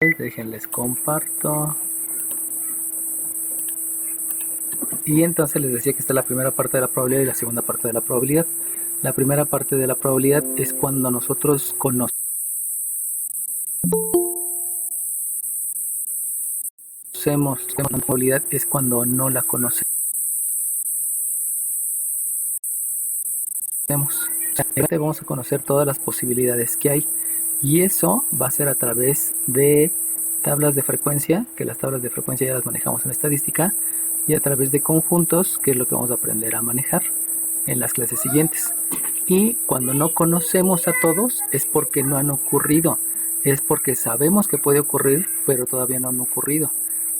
Déjenles comparto. Y entonces les decía que está la primera parte de la probabilidad y la segunda parte de la probabilidad. La primera parte de la probabilidad es cuando nosotros conocemos. La probabilidad es cuando no la conocemos. Vamos a conocer todas las posibilidades que hay. Y eso va a ser a través de tablas de frecuencia, que las tablas de frecuencia ya las manejamos en estadística, y a través de conjuntos, que es lo que vamos a aprender a manejar en las clases siguientes. Y cuando no conocemos a todos es porque no han ocurrido, es porque sabemos que puede ocurrir, pero todavía no han ocurrido.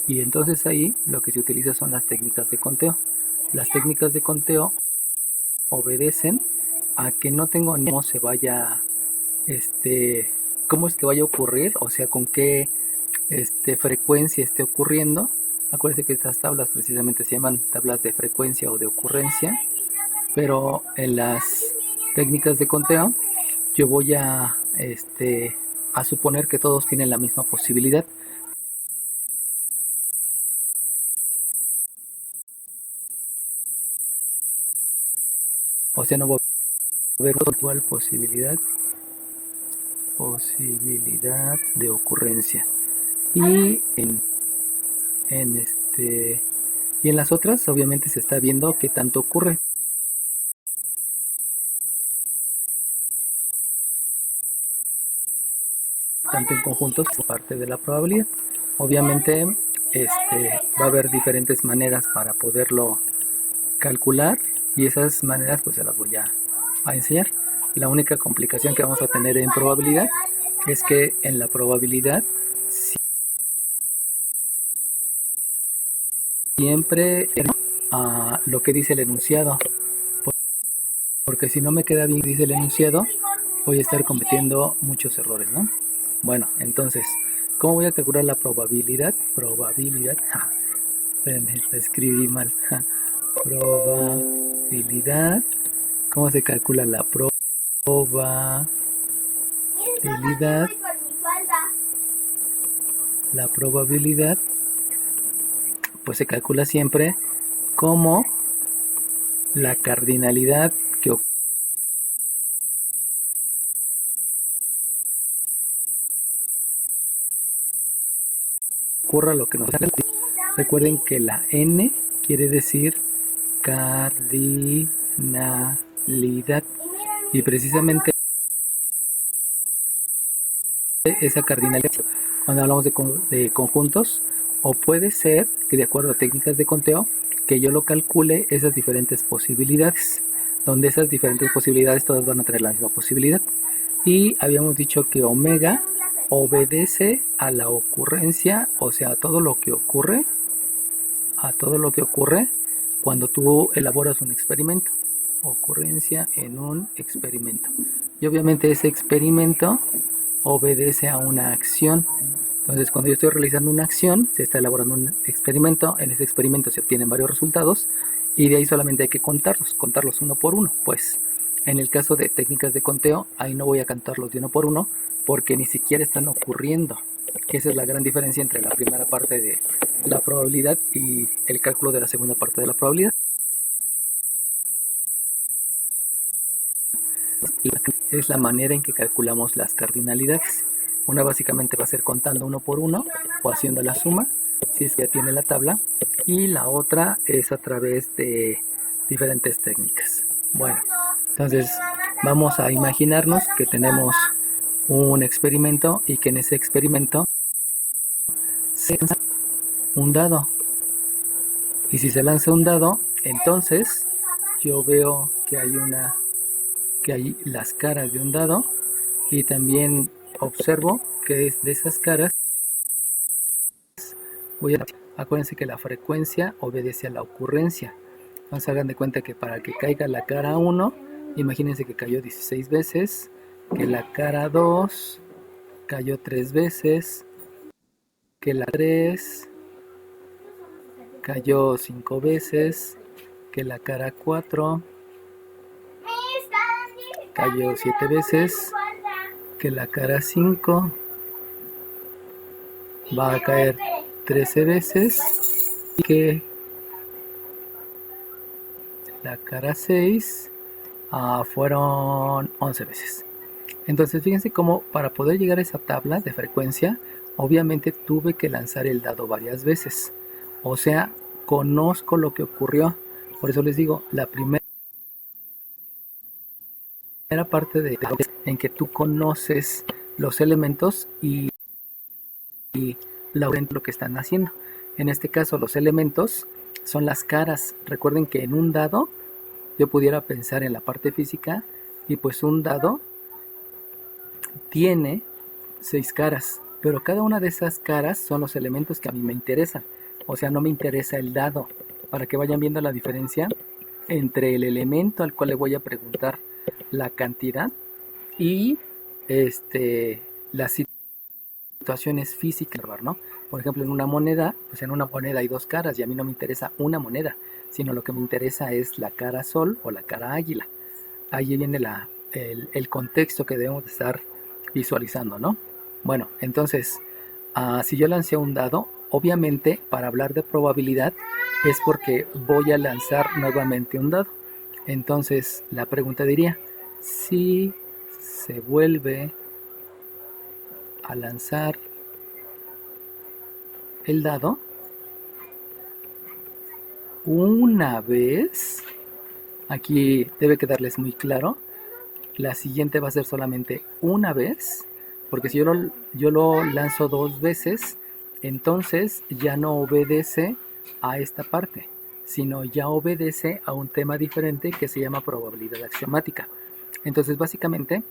Y entonces ahí lo que se utiliza son las técnicas de conteo. Las técnicas de conteo obedecen a que no tengo ni cómo se vaya, cómo es que vaya a ocurrir, o sea, con qué frecuencia esté ocurriendo. Acuérdense que estas tablas precisamente se llaman tablas de frecuencia o de ocurrencia, pero en las técnicas de conteo yo voy a suponer que todos tienen la misma posibilidad. O sea, no voy a ver igual posibilidad de ocurrencia. Y y en las otras obviamente se está viendo qué tanto ocurre. Tanto en conjuntos como parte de la probabilidad. Obviamente va a haber diferentes maneras para poderlo calcular, y esas maneras pues se las voy a enseñar. La única complicación que vamos a tener en probabilidad es que en la probabilidad siempre lo que dice el enunciado, porque si no me queda bien dice el enunciado, voy a estar cometiendo muchos errores, ¿no? Bueno, entonces, ¿cómo voy a calcular la probabilidad? Espérenme, la escribí mal. Probabilidad. ¿Cómo se calcula la probabilidad? La probabilidad, pues se calcula siempre como la cardinalidad que ocurra lo que nos sale. Recuerden que la n quiere decir cardinalidad, y precisamente esa cardinalidad cuando hablamos de conjuntos, o puede ser que de acuerdo a técnicas de conteo que yo lo calcule esas diferentes posibilidades, donde esas diferentes posibilidades todas van a tener la misma posibilidad. Y habíamos dicho que omega obedece a la ocurrencia, o sea, a todo lo que ocurre cuando tú elaboras un experimento. Ocurrencia en un experimento. Y obviamente ese experimento obedece a una acción. Entonces, cuando yo estoy realizando una acción, se está elaborando un experimento. En ese experimento se obtienen varios resultados y de ahí solamente hay que contarlos uno por uno. Pues en el caso de técnicas de conteo, ahí no voy a contarlos de uno por uno porque ni siquiera están ocurriendo. Esa es la gran diferencia entre la primera parte de la probabilidad y el cálculo de la segunda parte de la probabilidad. Es la manera en que calculamos las cardinalidades. Una básicamente va a ser contando uno por uno o haciendo la suma, si es que ya tiene la tabla, y la otra es a través de diferentes técnicas. Bueno, entonces vamos a imaginarnos que tenemos un experimento y que en ese experimento se lanza un dado. Y si se lanza un dado, entonces yo veo que hay las caras de un dado, y también observo que es de esas caras acuérdense que la frecuencia obedece a la ocurrencia. Entonces hagan de cuenta que para que caiga la cara 1, imagínense que cayó 16 veces, que la cara 2 cayó 3 veces, que la 3 cayó 5 veces, que la cara 4 cayó 7 veces, que la cara 5 va a caer 13 veces y que la cara 6 fueron 11 veces. Entonces fíjense cómo para poder llegar a esa tabla de frecuencia, obviamente tuve que lanzar el dado varias veces. O sea, conozco lo que ocurrió. Por eso les digo, la primera parte de en que tú conoces los elementos y lo que están haciendo. En este caso, los elementos son las caras. Recuerden que en un dado yo pudiera pensar en la parte física y pues un dado tiene 6 caras, pero cada una de esas caras son los elementos que a mí me interesan. O sea, no me interesa el dado, para que vayan viendo la diferencia entre el elemento al cual le voy a preguntar la cantidad y las situaciones físicas, ¿no? Por ejemplo, en una moneda, pues en una moneda hay 2 caras y a mí no me interesa una moneda, sino lo que me interesa es la cara sol o la cara águila. Ahí viene el contexto que debemos de estar visualizando, ¿no? Bueno, entonces, si yo lancé un dado, obviamente para hablar de probabilidad es porque voy a lanzar nuevamente un dado. Entonces, la pregunta diría, si se vuelve a lanzar el dado una vez, aquí debe quedarles muy claro, la siguiente va a ser solamente una vez, porque si yo lo lanzo 2 veces, entonces ya no obedece a esta parte, sino ya obedece a un tema diferente que se llama probabilidad axiomática. Entonces básicamente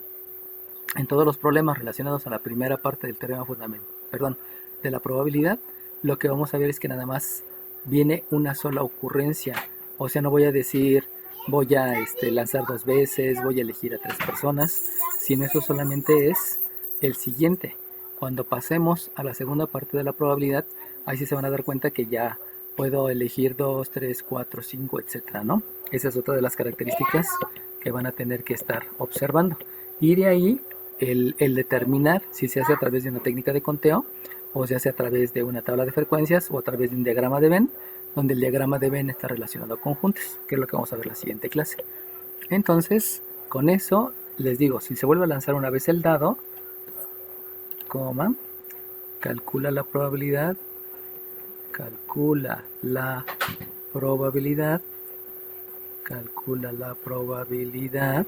en todos los problemas relacionados a la primera parte del teorema fundamental, de la probabilidad, lo que vamos a ver es que nada más viene una sola ocurrencia. O sea, no voy a decir voy a lanzar 2 veces, voy a elegir a 3 personas, sino eso solamente es el siguiente. Cuando pasemos a la segunda parte de la probabilidad, ahí sí se van a dar cuenta que ya puedo elegir 2, 3, 4, 5, etcétera, ¿no? Esa es otra de las características que van a tener que estar observando. Y de ahí el determinar si se hace a través de una técnica de conteo o se hace a través de una tabla de frecuencias o a través de un diagrama de Venn, donde el diagrama de Venn está relacionado a conjuntos, que es lo que vamos a ver en la siguiente clase. Entonces, con eso les digo, si se vuelve a lanzar una vez el dado, calcula la probabilidad, calcula la probabilidad, calcula la probabilidad,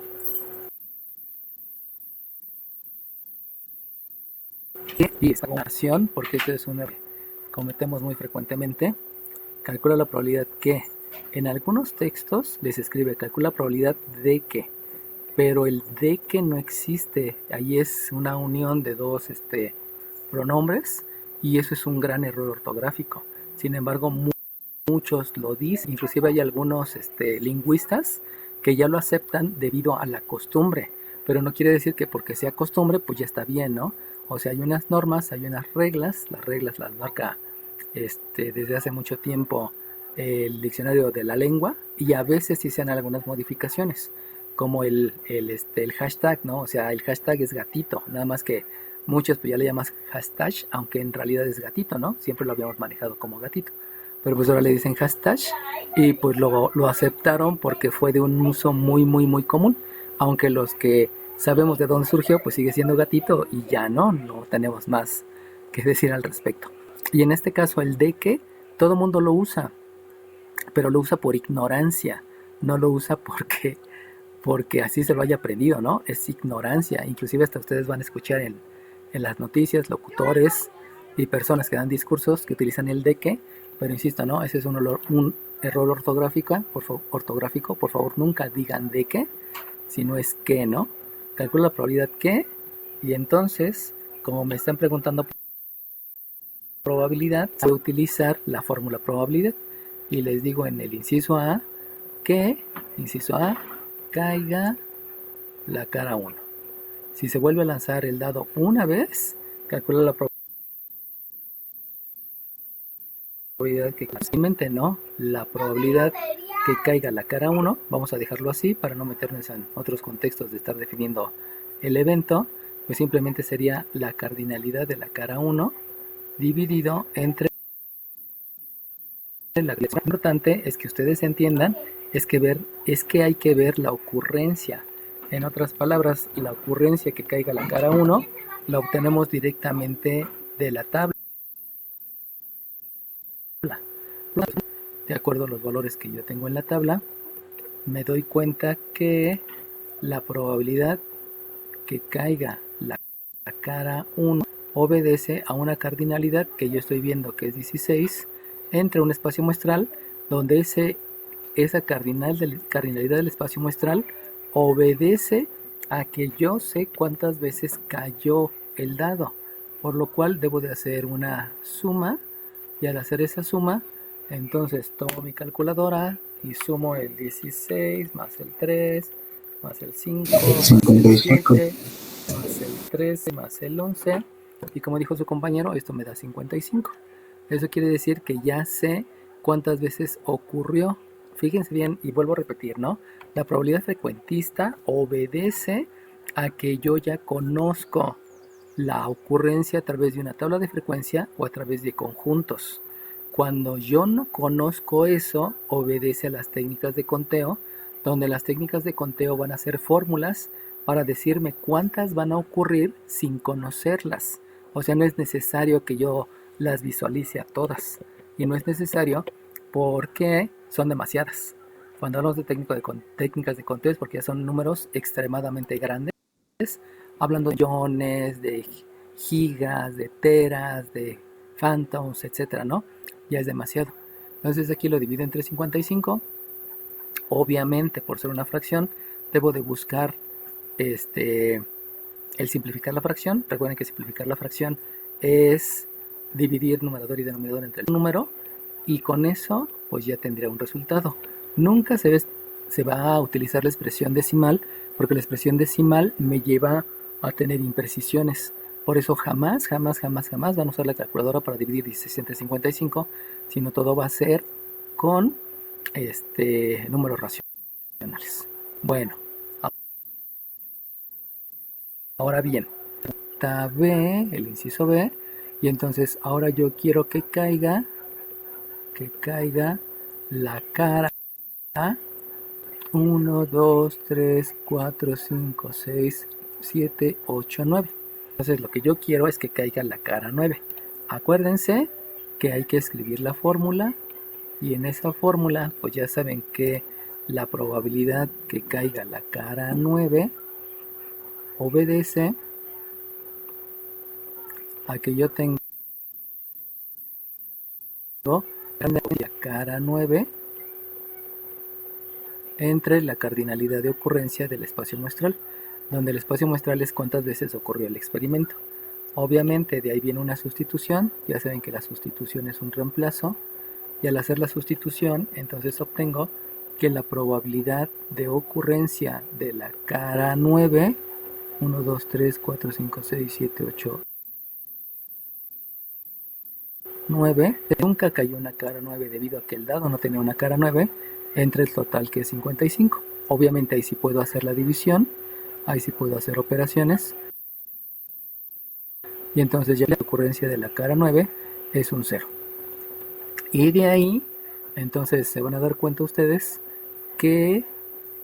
y esta combinación, porque esto es un error que cometemos muy frecuentemente, calcula la probabilidad que en algunos textos les escribe calcula la probabilidad de que, pero el de que no existe. Ahí es una unión de dos pronombres y eso es un gran error ortográfico. Sin embargo, muchos lo dicen, inclusive hay algunos lingüistas que ya lo aceptan debido a la costumbre, pero no quiere decir que porque sea costumbre pues ya está bien, ¿no? O sea, hay unas normas, hay unas reglas, las reglas las marca desde hace mucho tiempo el diccionario de la lengua y a veces sí se hacen algunas modificaciones, como el hashtag, ¿no? O sea, el hashtag es gatito, nada más que muchos pues ya le llamas hashtag, aunque en realidad es gatito, ¿no? Siempre lo habíamos manejado como gatito. Pero pues ahora le dicen hashtag y pues lo aceptaron porque fue de un uso muy, muy, muy común. Aunque los que sabemos de dónde surgió, pues sigue siendo gatito y ya no tenemos más que decir al respecto. Y en este caso el de que todo mundo lo usa, pero lo usa por ignorancia, no lo usa porque así se lo haya aprendido, ¿no? Es ignorancia. Inclusive hasta ustedes van a escuchar en las noticias locutores y personas que dan discursos que utilizan el de que, pero insisto, ¿no? Ese es un error ortográfico, por favor nunca digan de que, sino es que, ¿no? Calcula la probabilidad que, y entonces, como me están preguntando probabilidad, voy a utilizar la fórmula probabilidad y les digo en el inciso A que, inciso A, caiga la cara 1. Si se vuelve a lanzar el dado una vez, calcula la probabilidad que simplemente no, la probabilidad que caiga la cara 1, vamos a dejarlo así para no meternos en otros contextos de estar definiendo el evento, pues simplemente sería la cardinalidad de la cara 1 dividido entre la. Lo importante es que ustedes entiendan es que hay que ver la ocurrencia. En otras palabras, la ocurrencia que caiga la cara 1 la obtenemos directamente de la tabla. De acuerdo a los valores que yo tengo en la tabla, me doy cuenta que la probabilidad que caiga la cara 1 obedece a una cardinalidad que yo estoy viendo que es 16 entre un espacio muestral donde esa cardinalidad del espacio muestral obedece a que yo sé cuántas veces cayó el dado, por lo cual debo de hacer una suma, y al hacer esa suma, entonces tomo mi calculadora y sumo el 16 más el 3 más el 5 más el 7 más el 13 más el 11, y como dijo su compañero, esto me da 55. Eso quiere decir que ya sé cuántas veces ocurrió. Fíjense bien, y vuelvo a repetir, ¿no? La probabilidad frecuentista obedece a que yo ya conozco la ocurrencia a través de una tabla de frecuencia o a través de conjuntos. Cuando yo no conozco eso, obedece a las técnicas de conteo, donde las técnicas de conteo van a ser fórmulas para decirme cuántas van a ocurrir sin conocerlas. O sea, no es necesario que yo las visualice a todas. Y no es necesario porque son demasiadas. Cuando hablamos de técnicas de conteo es porque ya son números extremadamente grandes, hablando de millones, de gigas, de teras, de phantoms, etcétera, ¿no? Ya es demasiado. Entonces aquí lo divido entre 55. Obviamente, por ser una fracción, debo de buscar el simplificar la fracción. Recuerden que simplificar la fracción es dividir numerador y denominador entre el número, y con eso pues ya tendría un resultado. Nunca se va a utilizar la expresión decimal, porque la expresión decimal me lleva a tener imprecisiones. Por eso jamás van a usar la calculadora para dividir 16 entre 55, sino todo va a ser con números racionales. Bueno, ahora bien, B, el inciso B, y entonces ahora yo quiero que caiga la cara 1, 2, 3, 4, 5, 6, 7, 8, 9. Entonces lo que yo quiero es que caiga la cara 9. Acuérdense que hay que escribir la fórmula, y en esa fórmula pues ya saben que la probabilidad que caiga la cara 9 obedece a que yo tengo la cara 9 entre la cardinalidad de ocurrencia del espacio muestral, donde el espacio muestral es cuántas veces ocurrió el experimento. Obviamente de ahí viene una sustitución, ya saben que la sustitución es un reemplazo, y al hacer la sustitución entonces obtengo que la probabilidad de ocurrencia de la cara 9, 1, 2, 3, 4, 5, 6, 7, 8, 9, nunca cayó una cara 9 debido a que el dado no tenía una cara 9, entre el total que es 55. Obviamente ahí sí puedo hacer la división, ahí sí puedo hacer operaciones, y entonces ya la ocurrencia de la cara 9 es un 0. Y de ahí, entonces se van a dar cuenta ustedes que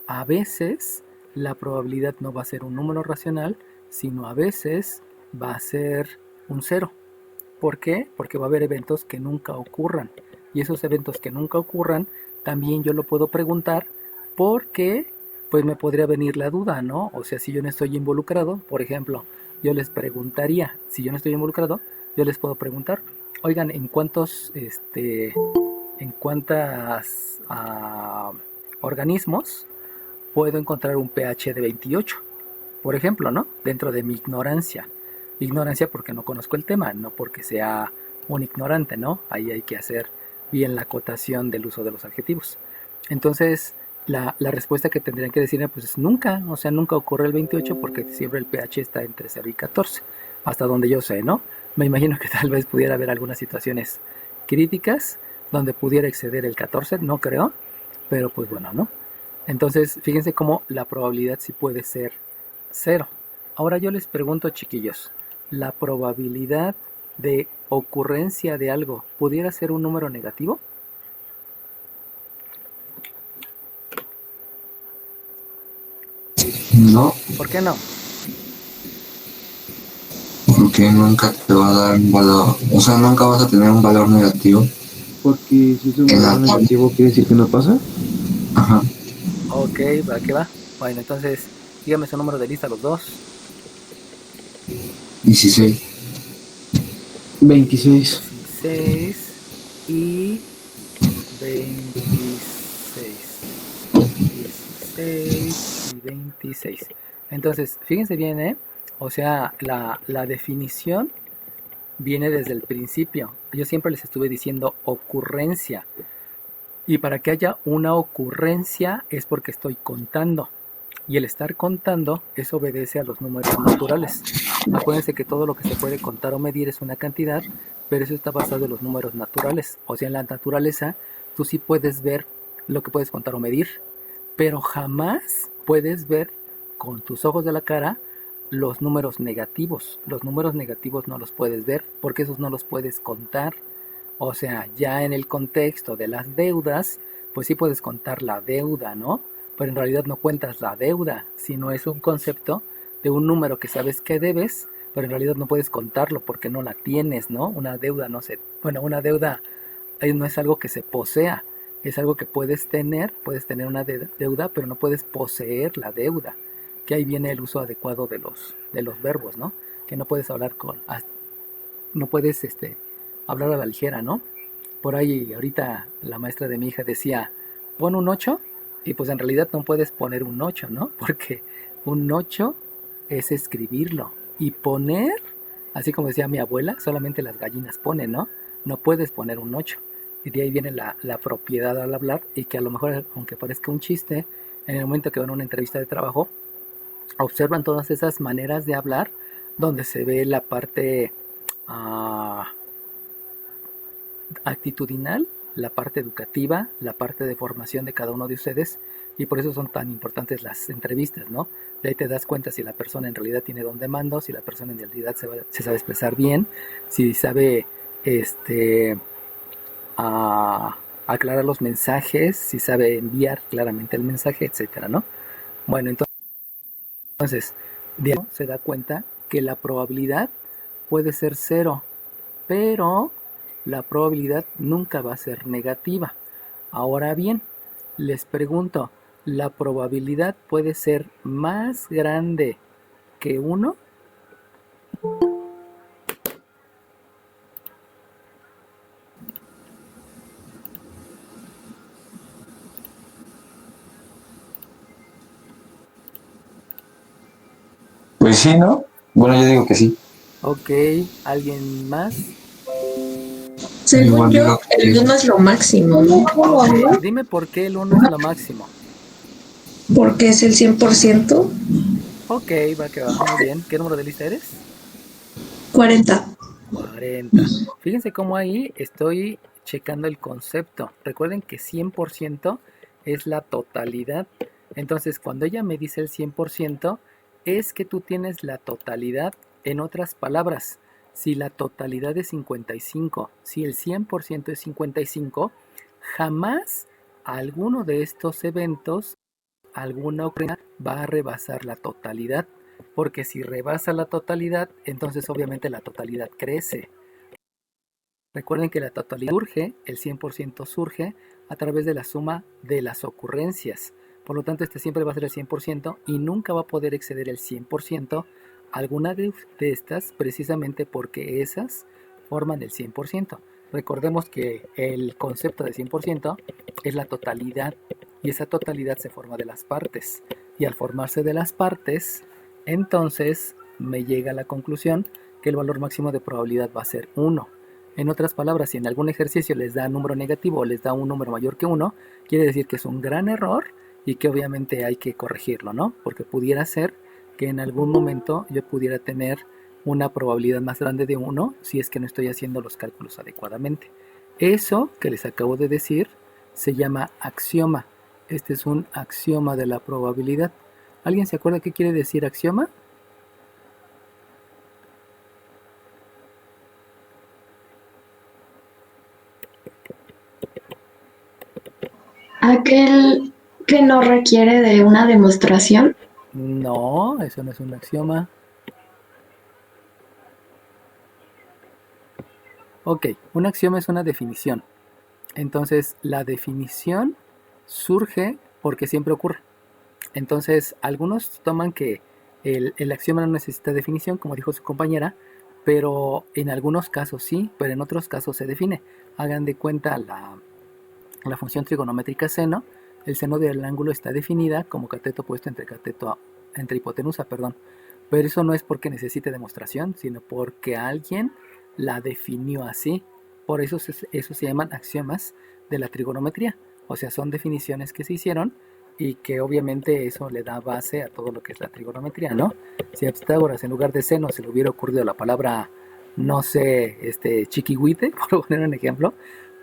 a veces la probabilidad no va a ser un número racional, sino a veces va a ser un 0. ¿Por qué? Porque va a haber eventos que nunca ocurran. Y esos eventos que nunca ocurran, también yo lo puedo preguntar, porque pues me podría venir la duda, ¿no? O sea, si yo no estoy involucrado, por ejemplo, yo les preguntaría, si yo no estoy involucrado, yo les puedo preguntar, oigan, ¿en cuántos organismos puedo encontrar un pH de 28? Por ejemplo, ¿no? Dentro de mi ignorancia. Ignorancia porque no conozco el tema, no porque sea un ignorante, ¿no? Ahí hay que hacer bien la acotación del uso de los adjetivos. Entonces, la respuesta que tendrían que decirme pues es nunca, o sea, nunca ocurre el 28 porque siempre el pH está entre 0 y 14, hasta donde yo sé, ¿no? Me imagino que tal vez pudiera haber algunas situaciones críticas donde pudiera exceder el 14, no creo, pero pues bueno, ¿no? Entonces, fíjense cómo la probabilidad sí puede ser 0. Ahora yo les pregunto, chiquillos, la probabilidad de ocurrencia de algo pudiera ser un número negativo? No, ¿Por qué no? porque nunca te va a dar un valor, o sea, nunca vas a tener un valor negativo Porque si es un en la valor tabla. negativo, quiere decir que no pasa. Ajá, Ok, va que va. Bueno, entonces, dígame su número de lista los dos. 16. 26. 16 y 26. 16 y 26. Entonces, fíjense bien, ¿eh? O sea, la definición viene desde el principio. Yo siempre les estuve diciendo ocurrencia. Y para que haya una ocurrencia es porque estoy contando. Y el estar contando, eso obedece a los números naturales. Acuérdense que todo lo que se puede contar o medir es una cantidad, pero eso está basado en los números naturales. O sea, en la naturaleza, tú sí puedes ver lo que puedes contar o medir, pero jamás puedes ver con tus ojos de la cara los números negativos. Los números negativos no los puedes ver porque esos no los puedes contar. O sea, ya en el contexto de las deudas, pues sí puedes contar la deuda, ¿no? Pero en realidad no cuentas la deuda, sino es un concepto de un número que sabes que debes, pero en realidad no puedes contarlo porque no la tienes, ¿no? Una deuda no se, bueno, una deuda no es algo que se posea, es algo que puedes tener una deuda, pero no puedes poseer la deuda. Que ahí viene el uso adecuado de los verbos, ¿no? Que no puedes hablar no puedes hablar a la ligera, ¿no? Por ahí ahorita la maestra de mi hija decía, pon un 8 y pues en realidad no puedes poner un 8, ¿no? Porque un 8 es escribirlo y poner, así como decía mi abuela, solamente las gallinas ponen, ¿no? No puedes poner un 8. Y de ahí viene la propiedad al hablar y que a lo mejor, aunque parezca un chiste, en el momento que van a una entrevista de trabajo, observan todas esas maneras de hablar donde se ve la parte ah, actitudinal, la parte educativa, la parte de formación de cada uno de ustedes y por eso son tan importantes las entrevistas, ¿no? De ahí te das cuenta si la persona en realidad tiene don de mando, si la persona en realidad se sabe expresar bien, si sabe este, aclarar los mensajes, si sabe enviar claramente el mensaje, etcétera, ¿no? Bueno, entonces, de ahí se da cuenta que la probabilidad puede ser cero, pero la probabilidad nunca va a ser negativa. Ahora bien, les pregunto, ¿la probabilidad puede ser más grande que uno? pues sí, ¿no? Bueno, yo digo que sí. Ok, ¿alguien más? Según Igual digo yo, que el 1 es lo máximo, ¿no? Ok, dime por qué el uno es lo máximo. Porque es el 100%. Ok, va que va, muy bien. ¿Qué número de lista eres? 40. 40. Fíjense cómo ahí estoy checando el concepto. Recuerden que 100% es la totalidad. Entonces, cuando ella me dice el 100%, es que tú tienes la totalidad. En otras palabras, si la totalidad es 55, si el 100% es 55, jamás alguno de estos eventos, alguna ocurrencia va a rebasar la totalidad. Porque si rebasa la totalidad, entonces obviamente la totalidad crece. Recuerden que la totalidad surge, el 100% surge a través de la suma de las ocurrencias. Por lo tanto, este siempre va a ser el 100% y nunca va a poder exceder el 100% alguna de estas precisamente porque esas forman el 100%. Recordemos que el concepto de 100% es la totalidad y esa totalidad se forma de las partes. Y al formarse de las partes, entonces me llega a la conclusión que el valor máximo de probabilidad va a ser 1. En otras palabras, si en algún ejercicio les da número negativo o les da un número mayor que 1, quiere decir que es un gran error y que obviamente hay que corregirlo, ¿no? Porque pudiera ser que en algún momento yo pudiera tener una probabilidad más grande de 1 si es que no estoy haciendo los cálculos adecuadamente. Eso que les acabo de decir se llama axioma. Este es un axioma de la probabilidad. ¿Alguien se acuerda qué quiere decir axioma? Aquel que no requiere de una demostración. No, eso no es un axioma. Ok, un axioma es una definición. Entonces, la definición surge porque siempre ocurre. Entonces, algunos toman que el axioma no necesita definición, como dijo su compañera, pero en algunos casos sí, pero en otros casos se define. Hagan de cuenta la función trigonométrica seno. El seno del ángulo está definida como cateto opuesto entre hipotenusa, perdón. Pero eso no es porque necesite demostración, sino porque alguien la definió así. Por eso se llaman axiomas de la trigonometría. O sea, son definiciones que se hicieron y que obviamente eso le da base a todo lo que es la trigonometría, ¿no? Si a Pitágoras en lugar de seno se le hubiera ocurrido la palabra, no sé, chiquihuite, por poner un ejemplo,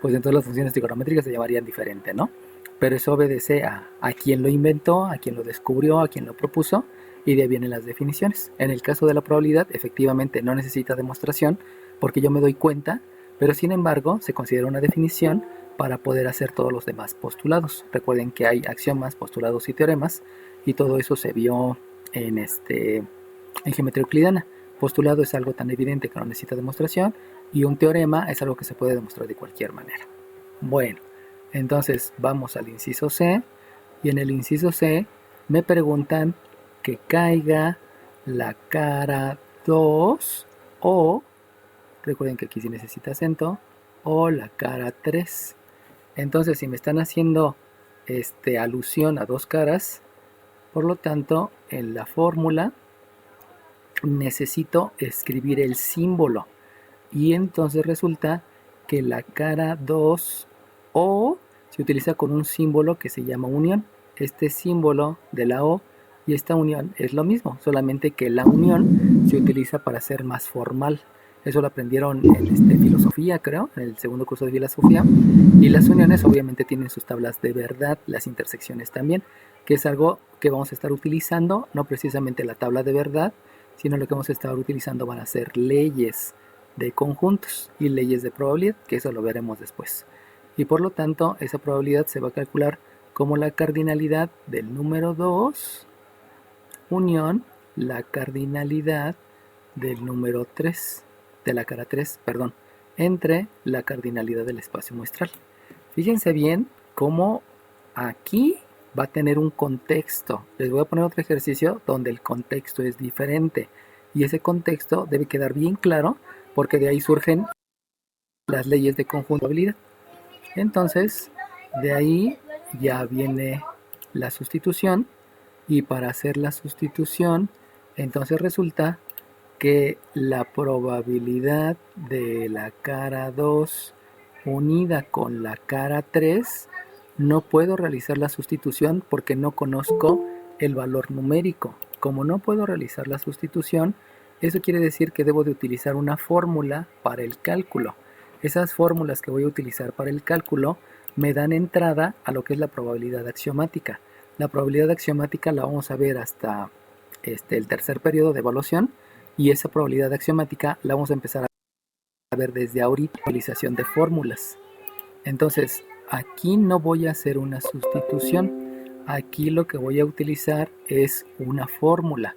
pues entonces las funciones trigonométricas se llamarían diferente, ¿no? Pero eso obedece a quien lo inventó, a quien lo descubrió, a quien lo propuso, y de ahí vienen las definiciones. En el caso de la probabilidad, efectivamente no necesita demostración, porque yo me doy cuenta, pero sin embargo se considera una definición para poder hacer todos los demás postulados. Recuerden que hay axiomas, postulados y teoremas, y todo eso se vio en geometría euclidiana. Postulado es algo tan evidente que no necesita demostración, y un teorema es algo que se puede demostrar de cualquier manera. Bueno, entonces vamos al inciso C, y en el inciso C me preguntan que caiga la cara 2 o, recuerden que aquí sí necesita acento, o la cara 3. Entonces, si me están haciendo alusión a dos caras, por lo tanto, en la fórmula necesito escribir el símbolo. Y entonces resulta que la cara 2 O se utiliza con un símbolo que se llama unión. Este símbolo de la O y esta unión es lo mismo, solamente que la unión se utiliza para ser más formal. Eso lo aprendieron en filosofía, creo, en el segundo curso de filosofía. Y las uniones obviamente tienen sus tablas de verdad, las intersecciones también, que es algo que vamos a estar utilizando, no precisamente la tabla de verdad, sino lo que vamos a estar utilizando van a ser leyes de conjuntos y leyes de probabilidad, que eso lo veremos después. Y por lo tanto, esa probabilidad se va a calcular como la cardinalidad del número 2 unión la cardinalidad del número 3, de la cara 3, perdón, entre la cardinalidad del espacio muestral. Fíjense bien cómo aquí va a tener un contexto. Les voy a poner otro ejercicio donde el contexto es diferente. Y ese contexto debe quedar bien claro porque de ahí surgen las leyes de conjuntabilidad. Entonces, de ahí ya viene la sustitución. Y para hacer la sustitución, entonces resulta que la probabilidad de la cara 2 unida con la cara 3, no puedo realizar la sustitución porque no conozco el valor numérico. Como no puedo realizar la sustitución, eso quiere decir que debo de utilizar una fórmula para el cálculo. Esas fórmulas que voy a utilizar para el cálculo me dan entrada a lo que es la probabilidad axiomática. La probabilidad axiomática la vamos a ver hasta el tercer periodo de evaluación, y esa probabilidad axiomática la vamos a empezar a ver desde ahorita, utilización de fórmulas. Entonces, aquí no voy a hacer una sustitución. Aquí lo que voy a utilizar es una fórmula.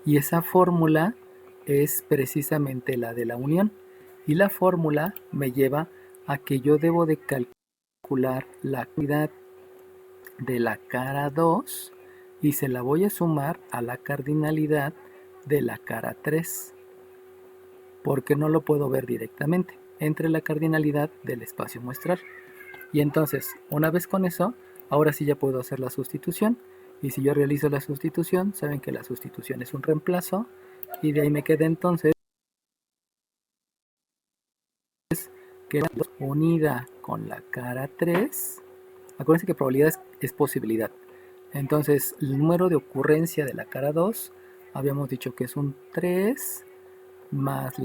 Y esa fórmula es precisamente la de la unión. Y la fórmula me lleva a que yo debo de calcular la cantidad de la cara 2 y se la voy a sumar a la cardinalidad de la cara 3, porque no lo puedo ver directamente entre la cardinalidad del espacio muestral. Y entonces, una vez con eso, ahora sí ya puedo hacer la sustitución. Y si yo realizo la sustitución, saben que la sustitución es un reemplazo, y de ahí me queda entonces que la unida con la cara 3, acuérdense que probabilidad es posibilidad. Entonces, el número de ocurrencia de la cara 2, habíamos dicho que es un 3, más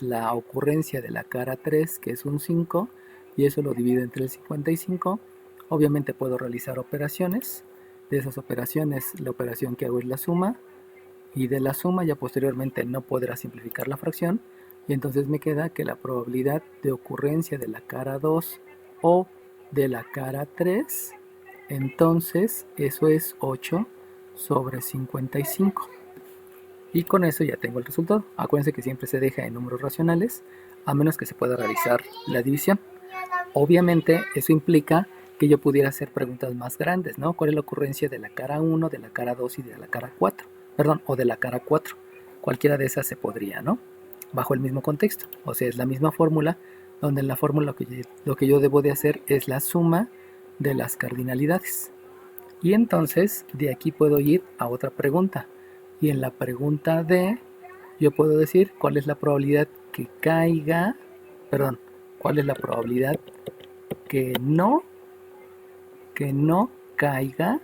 la ocurrencia de la cara 3, que es un 5, y eso lo divido entre el 55. Obviamente puedo realizar operaciones. De esas operaciones, la operación que hago es la suma, y de la suma ya posteriormente no podrá simplificar la fracción, Y entonces me queda que la probabilidad de ocurrencia de la cara 2 o de la cara 3, entonces eso es 8 sobre 55. Y con eso ya tengo el resultado. Acuérdense que siempre se deja en números racionales, a menos que se pueda realizar la división. Obviamente eso implica que yo pudiera hacer preguntas más grandes, ¿no? ¿Cuál es la ocurrencia de la cara 1, de la cara 2 y de la cara 4? Perdón, o de la cara 4. Cualquiera de esas se podría, ¿no? Bajo el mismo contexto. O sea, es la misma fórmula, donde en la fórmula lo que yo debo de hacer es la suma de las cardinalidades. Y entonces de aquí puedo ir a otra pregunta. Y en la pregunta D yo puedo decir cuál es la probabilidad que caiga, perdón, cuál es la probabilidad que no caiga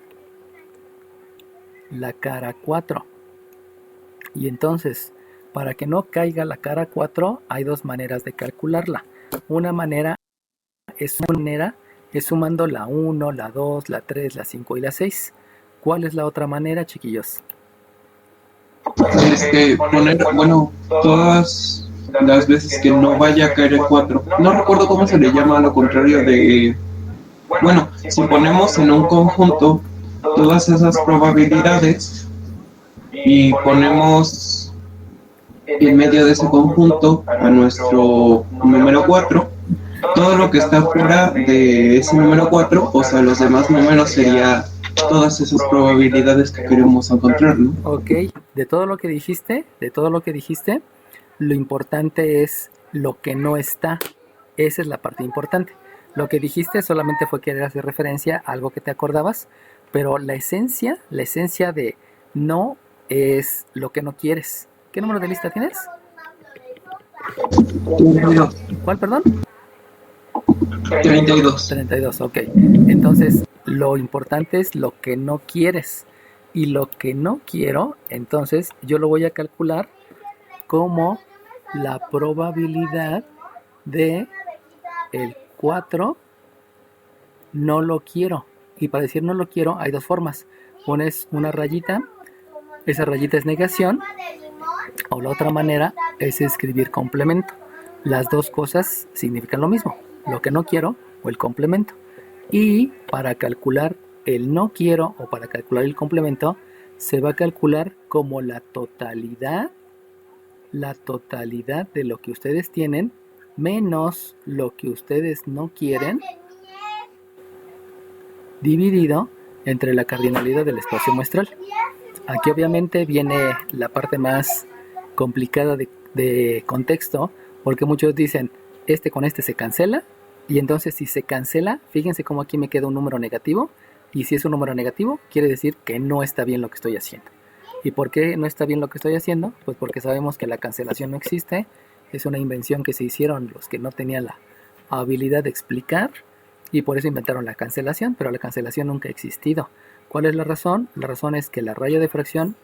la cara 4. Y entonces, para que no caiga la cara 4, hay dos maneras de calcularla. Una manera es sumando la 1, la 2, la 3, la 5 y la 6. ¿Cuál es la otra manera, chiquillos? Poner, bueno, todas las veces que no vaya a caer el 4. No recuerdo cómo se le llama a lo contrario de... Bueno, si ponemos en un conjunto todas esas probabilidades y ponemos en medio de ese conjunto a nuestro número 4, todo lo que está fuera de ese número 4, o sea, los demás números sería todas esas probabilidades que queremos encontrar, ¿no? Ok, de todo lo que dijiste, lo importante es lo que no está. Esa es la parte importante. Lo que dijiste solamente fue querer hacer referencia a algo que te acordabas, pero la esencia de no es lo que no quieres. ¿Qué número de lista tienes? ¿Cuál, perdón? 32. 32, ok. Entonces, lo importante es lo que no quieres. Y lo que no quiero, entonces yo lo voy a calcular como la probabilidad de el 4 no lo quiero. Y para decir no lo quiero hay dos formas. Pones una rayita, esa rayita es negación, o la otra manera es escribir complemento. Las dos cosas significan lo mismo, lo que no quiero o el complemento. Y para calcular el no quiero o para calcular el complemento, se va a calcular como la totalidad de lo que ustedes tienen menos lo que ustedes no quieren, dividido entre la cardinalidad del espacio muestral. Aquí obviamente viene la parte más complicada de contexto, porque muchos dicen, con este se cancela, y entonces si se cancela, fíjense cómo aquí me queda un número negativo, y si es un número negativo, quiere decir que no está bien lo que estoy haciendo. ¿Y por qué no está bien lo que estoy haciendo? Pues porque sabemos que la cancelación no existe, es una invención que se hicieron los que no tenían la habilidad de explicar, y por eso inventaron la cancelación, pero la cancelación nunca ha existido. ¿Cuál es la razón? La razón es que la raya de fracción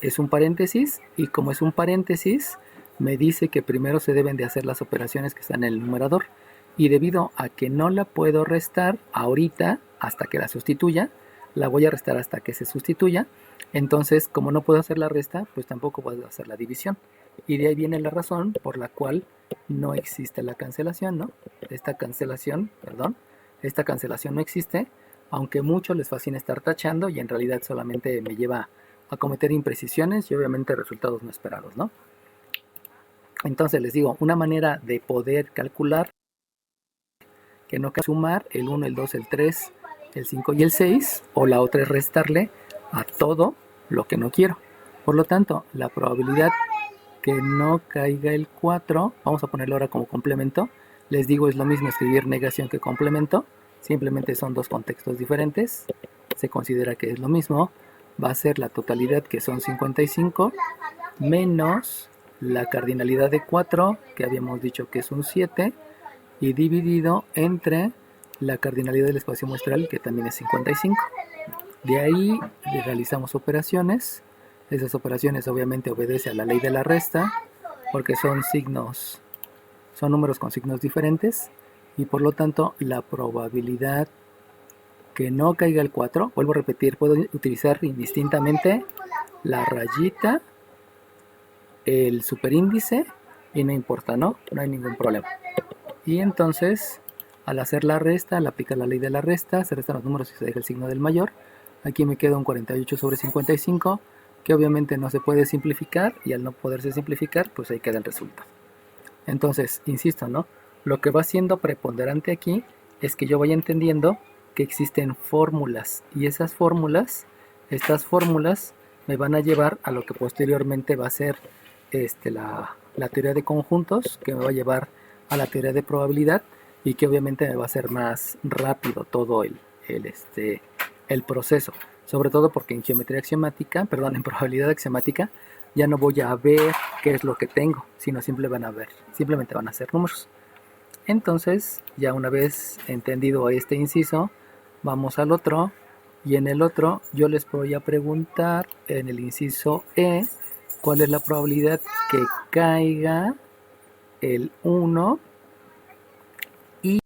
es un paréntesis, y como es un paréntesis, me dice que primero se deben de hacer las operaciones que están en el numerador, y debido a que no la puedo restar ahorita hasta que la sustituya, la voy a restar hasta que se sustituya. Entonces, como no puedo hacer la resta, pues tampoco puedo hacer la división, y de ahí viene la razón por la cual no existe la cancelación, ¿no? Esta cancelación no existe, aunque muchos les fascina estar tachando, y en realidad solamente me lleva a cometer imprecisiones y obviamente resultados no esperados, ¿no? Entonces les digo, una manera de poder calcular que no cabe sumar el 1, el 2, el 3, el 5 y el 6, o la otra es restarle a todo lo que no quiero. Por lo tanto, la probabilidad que no caiga el 4, vamos a ponerlo ahora como complemento. Les digo, es lo mismo escribir negación que complemento, simplemente son dos contextos diferentes, se considera que es lo mismo. Va a ser la totalidad, que son 55, menos la cardinalidad de 4, que habíamos dicho que es un 7, y dividido entre la cardinalidad del espacio muestral, que también es 55. De ahí realizamos operaciones. Esas operaciones obviamente obedecen a la ley de la resta, porque son números con signos diferentes, y por lo tanto la probabilidad que no caiga el 4, vuelvo a repetir, puedo utilizar indistintamente la rayita, el superíndice y no importa, ¿no? No hay ningún problema. Y entonces, al hacer la resta, al aplicar la ley de la resta, se restan los números y se deja el signo del mayor. Aquí me queda un 48 sobre 55, que obviamente no se puede simplificar, y al no poderse simplificar, pues ahí queda el resultado. Entonces, insisto, ¿no? Lo que va siendo preponderante aquí es que yo vaya entendiendo que existen fórmulas, y estas fórmulas me van a llevar a lo que posteriormente va a ser la teoría de conjuntos, que me va a llevar a la teoría de probabilidad, y que obviamente me va a hacer más rápido todo el proceso, sobre todo porque en geometría axiomática, perdón, en probabilidad axiomática, ya no voy a ver qué es lo que tengo, sino simplemente van a ser números. Entonces, ya una vez entendido este inciso, vamos al otro, y en el otro yo les voy a preguntar, en el inciso E, cuál es la probabilidad que caiga el 1 y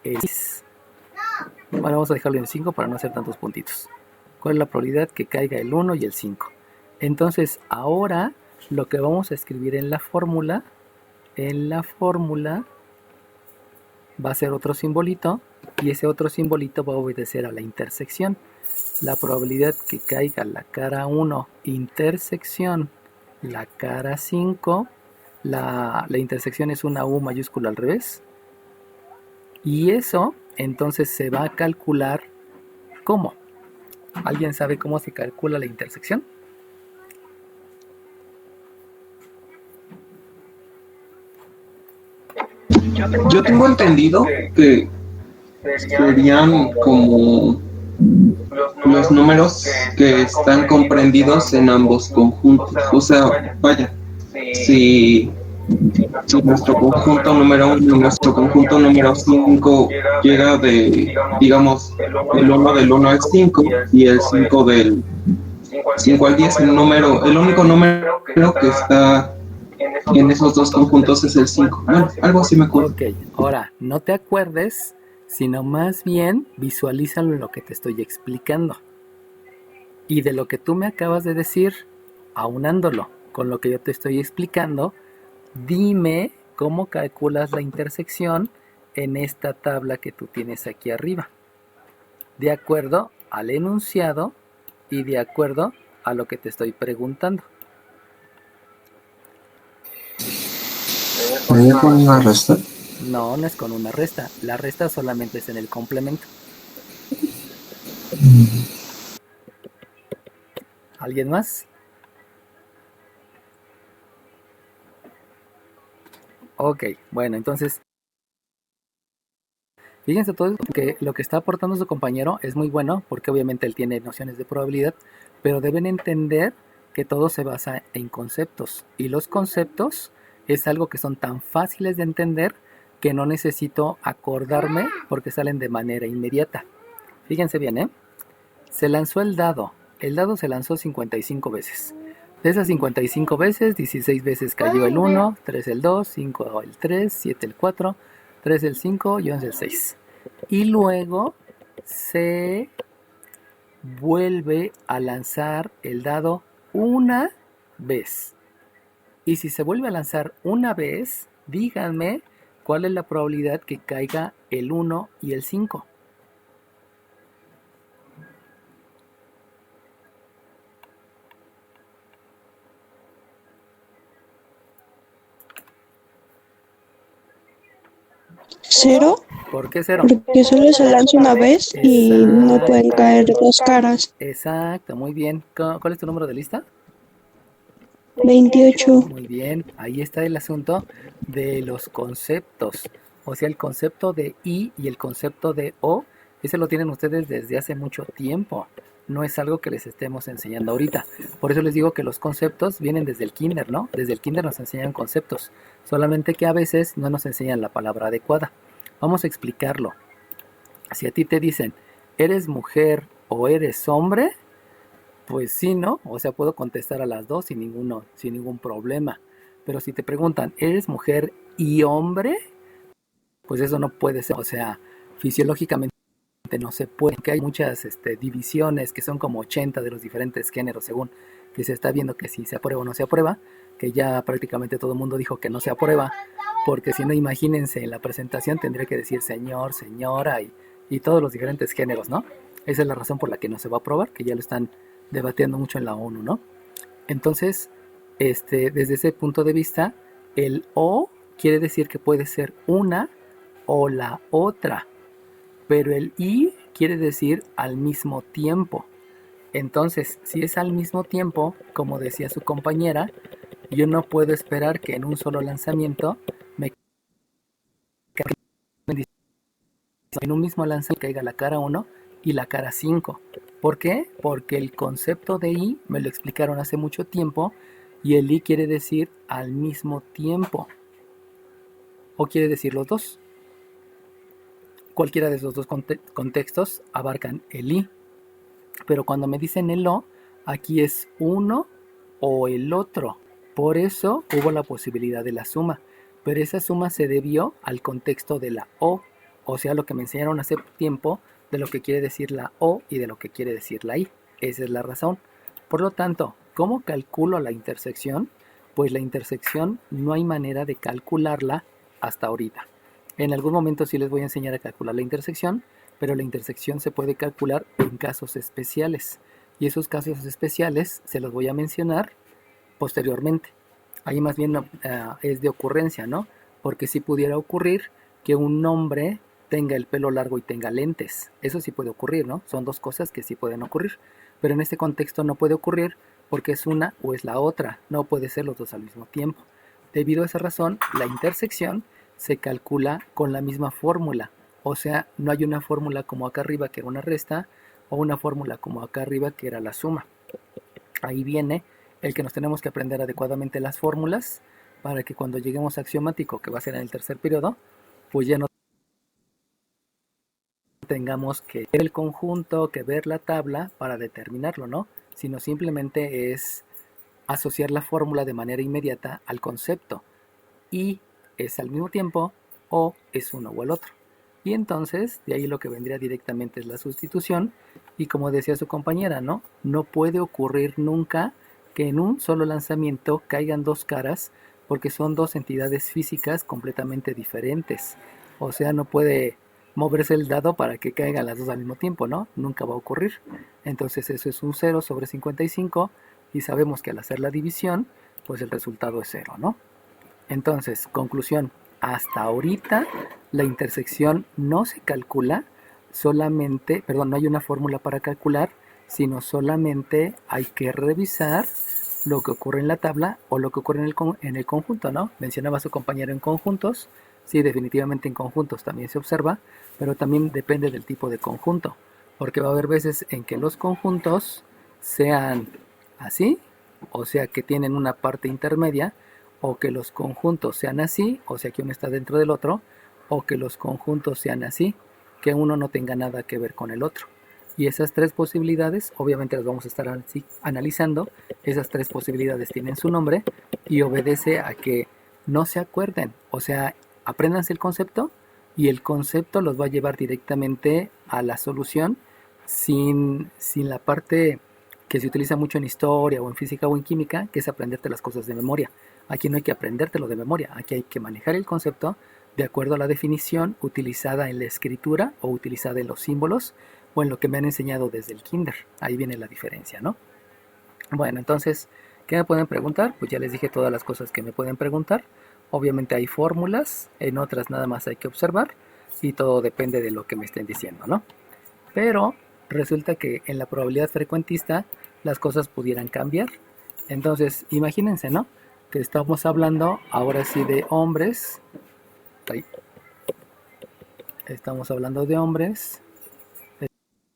el 6. Bueno, vamos a dejarlo en 5 para no hacer tantos puntitos. ¿Cuál es la probabilidad que caiga el 1 y el 5? Entonces, ahora lo que vamos a escribir en la fórmula va a ser otro simbolito, y ese otro simbolito va a obedecer a la intersección. La probabilidad que caiga la cara 1 intersección la cara 5, la intersección es una U mayúscula al revés, y eso entonces se va a calcular ¿cómo? ¿Alguien sabe cómo se calcula la intersección? Yo tengo entendido que serían como los números que están comprendidos en ambos conjuntos. O sea, vaya, si nuestro conjunto número 1 y nuestro conjunto número 5 llega de, digamos, el 1 del 1 al 5 y el 5 del 5 al 10, el único número que está en esos dos conjuntos es el 5. Bueno, algo así me acuerdo. Ok, ahora, no te acuerdes, sino más bien visualízalo en lo que te estoy explicando. Y de lo que tú me acabas de decir, aunándolo con lo que yo te estoy explicando, dime cómo calculas la intersección en esta tabla que tú tienes aquí arriba, de acuerdo al enunciado y de acuerdo a lo que te estoy preguntando. ¿Sería con una resta? No, no es con una resta. La resta solamente es en el complemento. ¿Alguien más? Ok, bueno, entonces fíjense todos que lo que está aportando su compañero es muy bueno, porque obviamente él tiene nociones de probabilidad, pero deben entender que todo se basa en conceptos, y los conceptos es algo que son tan fáciles de entender que no necesito acordarme porque salen de manera inmediata. Fíjense bien, ¿eh? Se lanzó el dado se lanzó 55 veces. De esas 55 veces, 16 veces cayó el 1, 3 el 2, 5 el 3, 7 el 4, 3 el 5 y 11 el 6. Y luego se vuelve a lanzar el dado una vez. Y si se vuelve a lanzar una vez, díganme cuál es la probabilidad que caiga el 1 y el 5. ¿Cero? ¿Por qué 0? Porque solo se lanza una vez y no pueden caer dos caras. Exacto, muy bien. ¿Cuál es tu número de lista? 28. Muy bien, ahí está el asunto de los conceptos. O sea, el concepto de I y el concepto de O, ese lo tienen ustedes desde hace mucho tiempo. No es algo que les estemos enseñando ahorita. Por eso les digo que los conceptos vienen desde el kinder, ¿no? Desde el kinder nos enseñan conceptos. Solamente que a veces no nos enseñan la palabra adecuada. Vamos a explicarlo. Si a ti te dicen, ¿eres mujer o eres hombre? Pues sí, ¿no? O sea, puedo contestar a las dos sin ningún problema. Pero si te preguntan, ¿eres mujer y hombre? Pues eso no puede ser. O sea, fisiológicamente no se puede. Que hay muchas divisiones, que son como 80 de los diferentes géneros, según que se está viendo que si se aprueba o no se aprueba, que ya prácticamente todo el mundo dijo que no se aprueba, porque si no, imagínense, en la presentación tendría que decir señor, señora y todos los diferentes géneros, ¿no? Esa es la razón por la que no se va a aprobar, que ya lo están debatiendo mucho en la ONU, ¿no? Entonces, desde ese punto de vista, el o quiere decir que puede ser una o la otra, pero el y quiere decir al mismo tiempo. Entonces, si es al mismo tiempo, como decía su compañera, yo no puedo esperar que en un solo lanzamiento me caiga en un mismo lanzamiento caiga la cara 1 y la cara 5. ¿Por qué? Porque el concepto de I me lo explicaron hace mucho tiempo y el I quiere decir al mismo tiempo. O quiere decir los dos. Cualquiera de esos dos contextos abarcan el I. Pero cuando me dicen el O, aquí es uno o el otro. Por eso hubo la posibilidad de la suma. Pero esa suma se debió al contexto de la O. O sea, lo que me enseñaron hace tiempo de lo que quiere decir la O y de lo que quiere decir la I. Esa es la razón. Por lo tanto, ¿cómo calculo la intersección? Pues la intersección no hay manera de calcularla hasta ahorita. En algún momento sí les voy a enseñar a calcular la intersección, pero la intersección se puede calcular en casos especiales. Y esos casos especiales se los voy a mencionar posteriormente. Ahí más bien es de ocurrencia, ¿no? Porque sí pudiera ocurrir que un hombre tenga el pelo largo y tenga lentes. Eso sí puede ocurrir, ¿no? Son dos cosas que sí pueden ocurrir. Pero en este contexto no puede ocurrir porque es una o es la otra. No puede ser los dos al mismo tiempo. Debido a esa razón, la intersección se calcula con la misma fórmula. O sea, no hay una fórmula como acá arriba que era una resta o una fórmula como acá arriba que era la suma. Ahí viene el que nos tenemos que aprender adecuadamente las fórmulas para que cuando lleguemos a axiomático, que va a ser en el tercer periodo, pues ya no tengamos que ver el conjunto, que ver la tabla para determinarlo, ¿no? Sino simplemente es asociar la fórmula de manera inmediata al concepto. Y es al mismo tiempo o es uno o el otro. Y entonces, de ahí lo que vendría directamente es la sustitución. Y como decía su compañera, ¿no? No puede ocurrir nunca que en un solo lanzamiento caigan dos caras porque son dos entidades físicas completamente diferentes. O sea, no puede moverse el dado para que caigan las dos al mismo tiempo, ¿no? Nunca va a ocurrir. Entonces eso es un 0 sobre 55 y sabemos que al hacer la división, pues el resultado es 0, ¿no? Entonces, conclusión, hasta ahorita la intersección no se calcula solamente, perdón, no hay una fórmula para calcular, sino solamente hay que revisar lo que ocurre en la tabla o lo que ocurre en el conjunto, ¿no? Mencionaba a su compañero en conjuntos, sí, definitivamente en conjuntos también se observa, pero también depende del tipo de conjunto, porque va a haber veces en que los conjuntos sean así, o sea que tienen una parte intermedia, o que los conjuntos sean así, o sea que uno está dentro del otro, o que los conjuntos sean así, que uno no tenga nada que ver con el otro. Y esas tres posibilidades, obviamente las vamos a estar analizando, esas tres posibilidades tienen su nombre y obedece a que no se acuerden, o sea, apréndanse el concepto y el concepto los va a llevar directamente a la solución sin la parte que se utiliza mucho en historia o en física o en química, que es aprenderte las cosas de memoria. Aquí no hay que aprendértelo de memoria, aquí hay que manejar el concepto de acuerdo a la definición utilizada en la escritura o utilizada en los símbolos o en lo que me han enseñado desde el kinder. Ahí viene la diferencia, ¿no? Bueno, entonces, ¿qué me pueden preguntar? Pues ya les dije todas las cosas que me pueden preguntar. Obviamente hay fórmulas, en otras nada más hay que observar y todo depende de lo que me estén diciendo, ¿no? Pero resulta que en la probabilidad frecuentista las cosas pudieran cambiar. Entonces, imagínense, ¿no? Que estamos hablando ahora sí de hombres. Estamos hablando de hombres.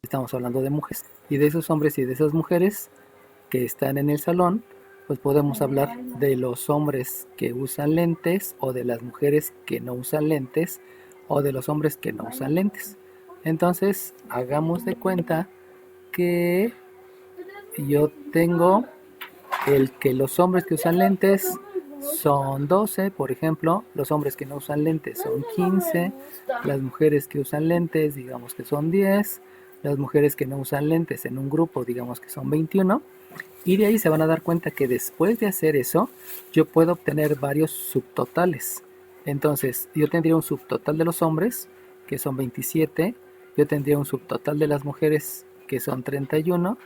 Estamos hablando de mujeres. Y de esos hombres y de esas mujeres que están en el salón, pues podemos hablar de los hombres que usan lentes o de las mujeres que no usan lentes o de los hombres que no usan lentes. Entonces, hagamos de cuenta que yo tengo el que los hombres que usan lentes son 12, por ejemplo, los hombres que no usan lentes son 15, las mujeres que usan lentes digamos que son 10, las mujeres que no usan lentes en un grupo, digamos que son 21, y de ahí se van a dar cuenta que después de hacer eso, yo puedo obtener varios subtotales. Entonces, yo tendría un subtotal de los hombres, que son 27, yo tendría un subtotal de las mujeres, que son 31,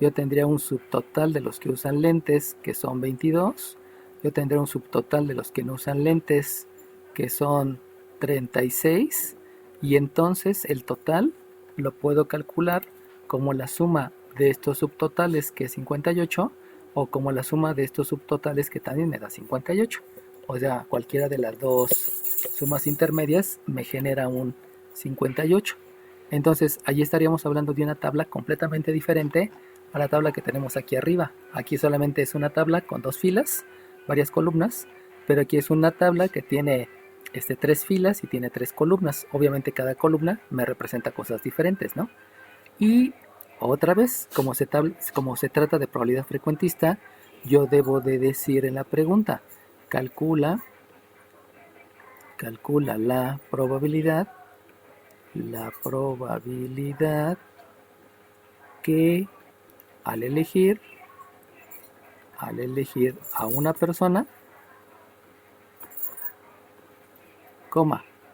yo tendría un subtotal de los que usan lentes, que son 22, yo tendría un subtotal de los que no usan lentes, que son 36, y entonces el total lo puedo calcular como la suma de estos subtotales, que es 58, o como la suma de estos subtotales, que también me da 58. O sea, cualquiera de las dos sumas intermedias me genera un 58. Entonces, allí estaríamos hablando de una tabla completamente diferente a la tabla que tenemos aquí arriba. Aquí solamente es una tabla con dos filas, varias columnas, pero aquí es una tabla que tiene tres filas y tiene tres columnas. Obviamente cada columna me representa cosas diferentes, ¿no? Y otra vez, como se trata de probabilidad frecuentista, yo debo de decir en la pregunta, calcula la probabilidad que al elegir a una persona,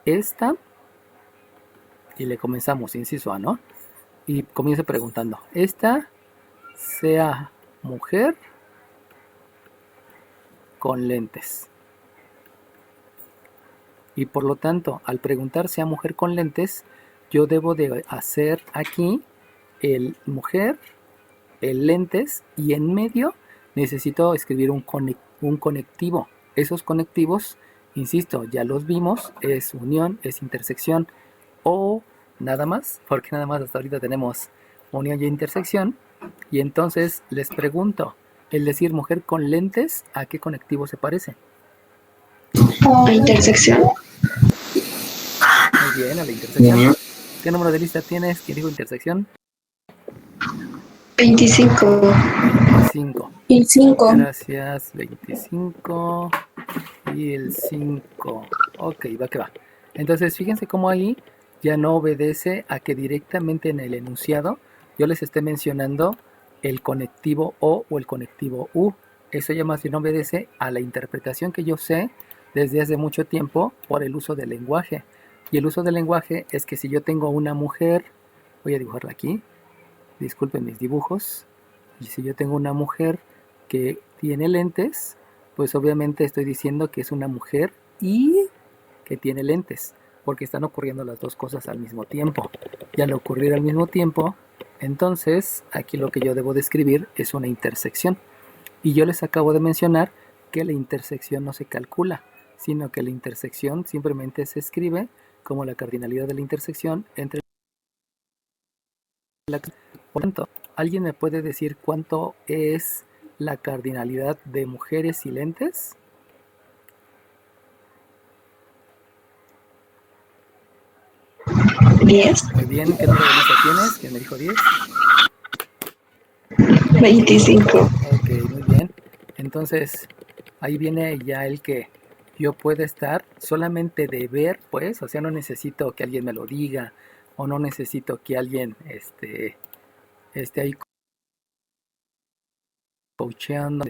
esta, y le comenzamos, inciso A, ¿no? Y comienzo preguntando, esta sea mujer con lentes. Y por lo tanto, al preguntar sea mujer con lentes, yo debo de hacer aquí el mujer, el lentes, y en medio necesito escribir un conectivo. Esos conectivos, insisto, ya los vimos, es unión, es intersección o nada más, porque nada más hasta ahorita tenemos unión y intersección. Y entonces les pregunto, el decir mujer con lentes, ¿a qué conectivo se parece? ¿A intersección? Muy bien, a la intersección. ¿Qué número de lista tienes? ¿Quién dijo intersección? 25. 25. Y 5. Gracias, 25 y el 5. Ok, va que va. Entonces, fíjense cómo ahí ya no obedece a que directamente en el enunciado yo les esté mencionando el conectivo O o el conectivo U. Eso ya más bien obedece a la interpretación que yo sé desde hace mucho tiempo por el uso del lenguaje. Y el uso del lenguaje es que si yo tengo una mujer, voy a dibujarla aquí, disculpen mis dibujos, y si yo tengo una mujer que tiene lentes, pues obviamente estoy diciendo que es una mujer y que tiene lentes, porque están ocurriendo las dos cosas al mismo tiempo. Y al ocurrir al mismo tiempo, entonces aquí lo que yo debo describir es una intersección. Y yo les acabo de mencionar que la intersección no se calcula, sino que la intersección simplemente se escribe como la cardinalidad de la intersección entre la... Por tanto, ¿alguien me puede decir cuánto es la cardinalidad de mujeres y lentes? ¿10? Muy bien, ¿qué número de lista tienes? ¿Quién me dijo 10? 25. Ok, muy bien. Entonces, ahí viene ya el que yo pueda estar solamente de ver, pues, o sea, no necesito que alguien me lo diga, o no necesito que alguien esté ahí coacheando,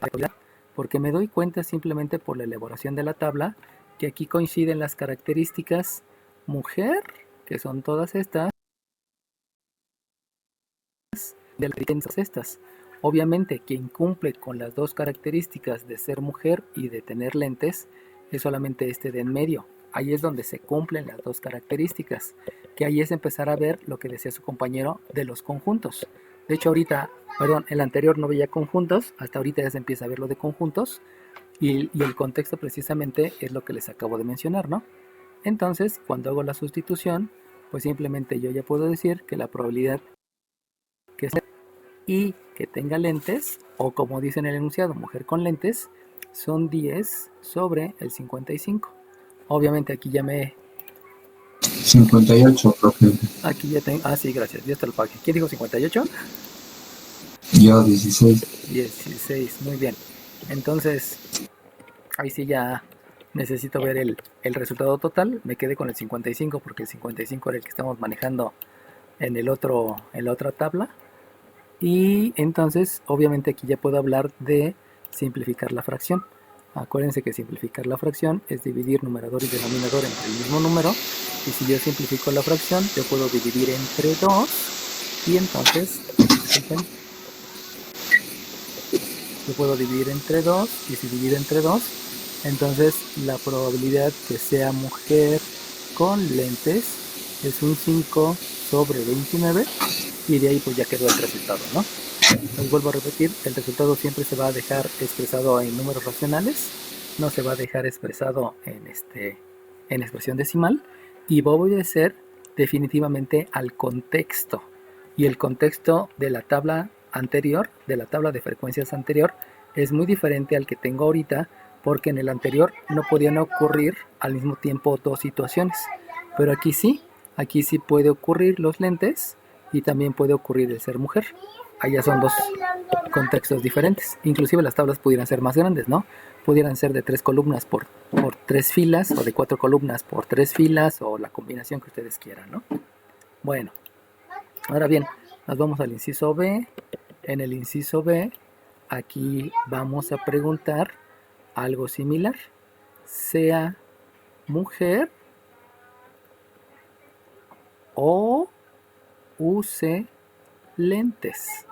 porque me doy cuenta simplemente por la elaboración de la tabla que aquí coinciden las características mujer, que son todas estas, de las estas. Obviamente quien cumple con las dos características de ser mujer y de tener lentes es solamente este de en medio. Ahí es donde se cumplen las dos características, que ahí es empezar a ver lo que decía su compañero de los conjuntos. De hecho el anterior no veía conjuntos, hasta ahorita ya se empieza a ver lo de conjuntos, y el contexto precisamente es lo que les acabo de mencionar, ¿no? Entonces, cuando hago la sustitución, pues simplemente yo ya puedo decir que la probabilidad que sea y que tenga lentes, o como dice en el enunciado, mujer con lentes, son 10 sobre el 55. Obviamente aquí ya 58, profe. Aquí ya tengo... Ah, sí, gracias, ya está el paquete. ¿Quién dijo 58? Yo 16. 16, muy bien. Entonces, ahí sí ya necesito ver el resultado total. Me quedé con el 55 porque el 55 era el que estamos manejando en la otra tabla. Y entonces, obviamente aquí ya puedo hablar de simplificar la fracción. Acuérdense que simplificar la fracción es dividir numerador y denominador entre el mismo número. Y si yo simplifico la fracción, yo puedo dividir entre 2. Y entonces, yo puedo dividir entre 2. Y si divido entre 2, entonces la probabilidad que sea mujer con lentes es un 5 sobre 29. Y de ahí pues ya quedó el resultado, ¿no? Les vuelvo a repetir, el resultado siempre se va a dejar expresado en números racionales, no se va a dejar expresado en expresión decimal, y va a obedecer definitivamente al contexto. Y el contexto de la tabla anterior, de la tabla de frecuencias anterior, es muy diferente al que tengo ahorita, porque en el anterior no podían ocurrir al mismo tiempo dos situaciones. Pero aquí sí puede ocurrir los lentes y también puede ocurrir el ser mujer. Allá son dos contextos diferentes. Inclusive las tablas pudieran ser más grandes, ¿no? Pudieran ser de 3 columnas por 3 filas, o de 4 columnas por 3 filas, o la combinación que ustedes quieran, ¿no? Bueno, ahora bien, nos vamos al inciso B. En el inciso B, aquí vamos a preguntar algo similar. Sea mujer o use lentes.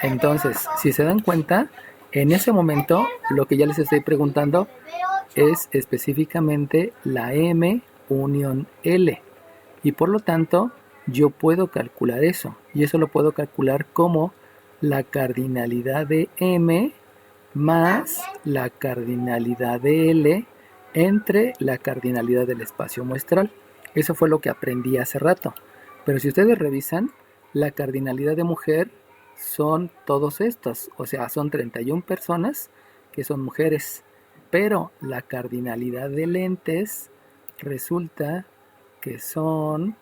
Entonces, si se dan cuenta, en ese momento lo que ya les estoy preguntando es específicamente la M unión L. Y por lo tanto, yo puedo calcular eso. Y eso lo puedo calcular como la cardinalidad de M más la cardinalidad de L entre la cardinalidad del espacio muestral. Eso fue lo que aprendí hace rato. Pero si ustedes revisan, la cardinalidad de mujer son todos estos. O sea, son 31 personas que son mujeres. Pero la cardinalidad de lentes resulta que son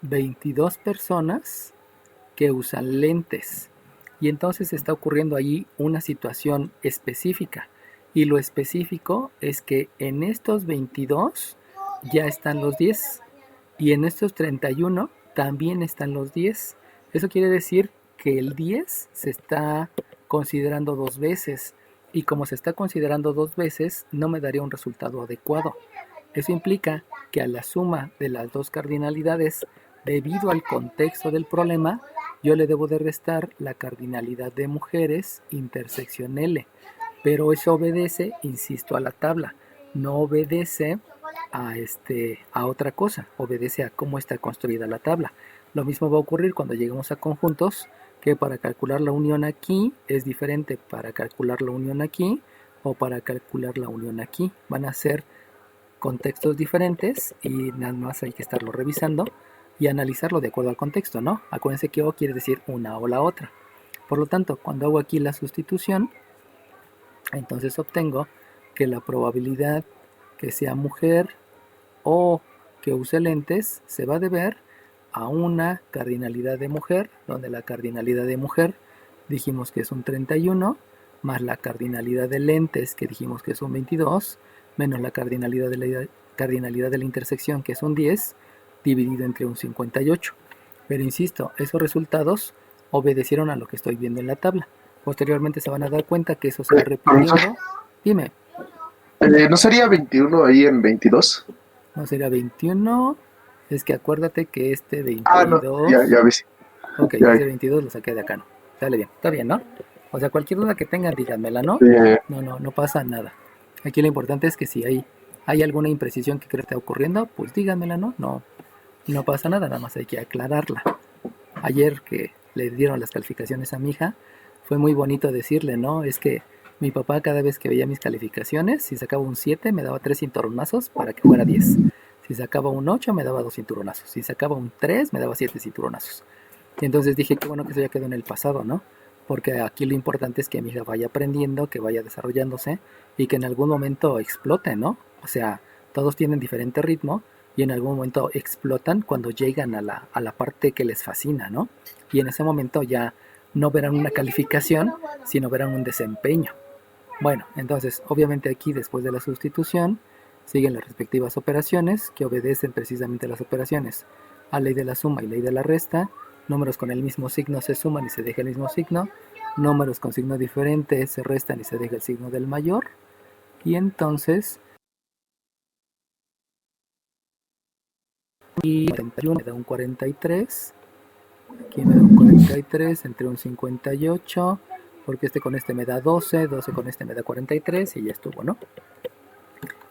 22 personas que usan lentes. Y entonces está ocurriendo allí una situación específica. Y lo específico es que en estos 22 ya están los 10. Y en estos 31 también están los 10. Eso quiere decir que el 10 se está considerando 2 veces. Y como se está considerando 2 veces, no me daría un resultado adecuado. Eso implica que a la suma de las dos cardinalidades, debido al contexto del problema, yo le debo de restar la cardinalidad de mujeres intersección L. Pero eso obedece, insisto, a la tabla. No obedece a otra cosa. Obedece a cómo está construida la tabla. Lo mismo va a ocurrir cuando lleguemos a conjuntos, que para calcular la unión aquí es diferente para calcular la unión aquí o para calcular la unión aquí. Van a ser contextos diferentes y nada más hay que estarlo revisando y analizarlo de acuerdo al contexto, ¿no? Acuérdense que O quiere decir una o la otra. Por lo tanto, cuando hago aquí la sustitución, entonces obtengo que la probabilidad que sea mujer o que use lentes se va a deber a una cardinalidad de mujer, donde la cardinalidad de mujer dijimos que es un 31, más la cardinalidad de lentes que dijimos que es un 22, menos la cardinalidad de la intersección que es un 10, dividido entre un 58. Pero insisto, esos resultados obedecieron a lo que estoy viendo en la tabla. Posteriormente se van a dar cuenta que eso se va repitiendo. Dime. ¿No sería 21 ahí en 22? No sería 21. Es que acuérdate que este 22... Ah, no, ya ves. Ok, ya. ese 22 lo saqué de acá, ¿no? Sale bien, está bien, ¿no? O sea, cualquier duda que tengan, díganmela, ¿no? No pasa nada. Aquí lo importante es que si hay alguna imprecisión que creo que está ocurriendo, pues díganmela, ¿no? No pasa nada, nada más hay que aclararla. Ayer que le dieron las calificaciones a mi hija, fue muy bonito decirle, ¿no? Es que mi papá cada vez que veía mis calificaciones, si sacaba un 7 me daba 3 cinturonazos para que fuera 10. Si sacaba un 8 me daba 2 cinturonazos. Si sacaba un 3 me daba 7 cinturonazos. Y entonces dije, qué bueno que eso ya quedó en el pasado, ¿no? Porque aquí lo importante es que mi hija vaya aprendiendo, que vaya desarrollándose y que en algún momento explote, ¿no? O sea, todos tienen diferente ritmo y en algún momento explotan cuando llegan a la parte que les fascina, ¿no? Y en ese momento ya no verán una calificación, sino verán un desempeño. Bueno, entonces, obviamente aquí después de la sustitución, siguen las respectivas operaciones que obedecen precisamente a las operaciones a ley de la suma y ley de la resta. Números con el mismo signo se suman y se deja el mismo signo. Números con signo diferente se restan y se deja el signo del mayor. Y entonces, y 41 me da un 43. Aquí me da un 43 entre un 58. Porque este con este me da 12. 12 con este me da 43. Y ya estuvo, ¿no?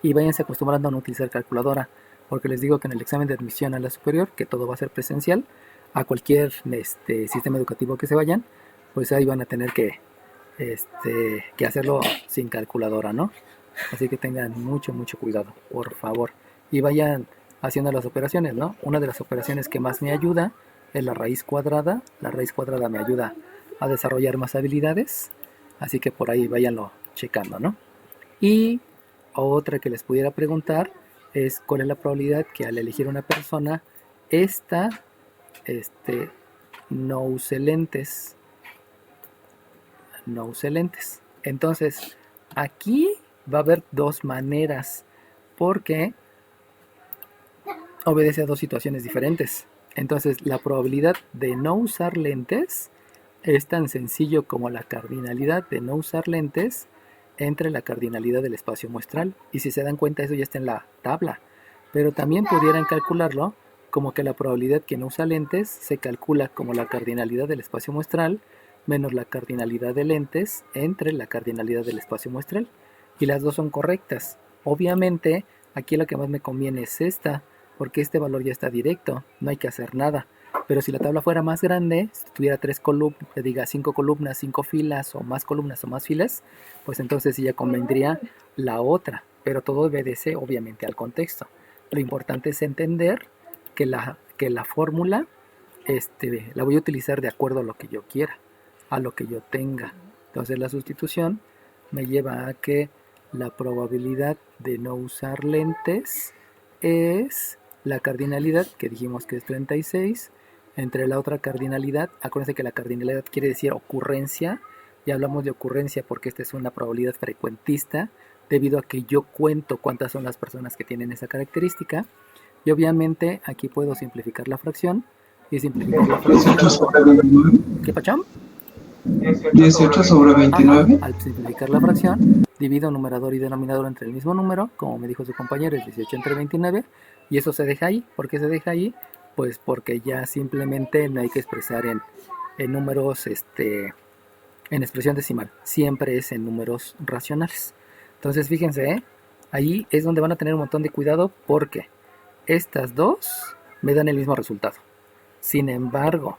Y váyanse acostumbrando a no utilizar calculadora. Porque les digo que en el examen de admisión a la superior, que todo va a ser presencial, a cualquier sistema educativo que se vayan, pues ahí van a tener que hacerlo sin calculadora, ¿no? Así que tengan mucho cuidado, por favor. Y vayan haciendo las operaciones, ¿no? Una de las operaciones que más me ayuda es la raíz cuadrada. La raíz cuadrada me ayuda a desarrollar más habilidades. Así que por ahí váyanlo checando, ¿no? Y otra que les pudiera preguntar es cuál es la probabilidad que al elegir una persona, esta no use lentes. No use lentes. Entonces, aquí va a haber dos maneras, porque obedece a dos situaciones diferentes. Entonces, la probabilidad de no usar lentes es tan sencillo como la cardinalidad de no usar lentes entre la cardinalidad del espacio muestral. Y si se dan cuenta, eso ya está en la tabla. Pero también pudieran calcularlo como que la probabilidad que no usa lentes se calcula como la cardinalidad del espacio muestral menos la cardinalidad de lentes entre la cardinalidad del espacio muestral. Y las dos son correctas. Obviamente, aquí la que más me conviene es esta, porque este valor ya está directo, no hay que hacer nada. Pero si la tabla fuera más grande, si tuviera 3 columnas, diga 5 columnas, 5 filas, o más columnas o más filas, pues entonces sí ya convendría la otra. Pero todo obedece obviamente al contexto. Lo importante es entender que la fórmula la voy a utilizar de acuerdo a lo que yo quiera, a lo que yo tenga. Entonces la sustitución me lleva a que la probabilidad de no usar lentes es la cardinalidad, que dijimos que es 36, entre la otra cardinalidad. Acuérdense que la cardinalidad quiere decir ocurrencia, y hablamos de ocurrencia porque esta es una probabilidad frecuentista, debido a que yo cuento cuántas son las personas que tienen esa característica. Y obviamente aquí puedo simplificar la fracción, y simplificar la fracción. 18 sobre 29. ¿Qué pachón? 18 sobre 29. Ajá, al simplificar la fracción, divido numerador y denominador entre el mismo número, como me dijo su compañero, es 18 entre 29, y eso se deja ahí. ¿Por qué se deja ahí? Pues porque ya simplemente no hay que expresar en números, en expresión decimal, siempre es en números racionales. Entonces fíjense, ahí es donde van a tener un montón de cuidado, porque estas dos me dan el mismo resultado. Sin embargo,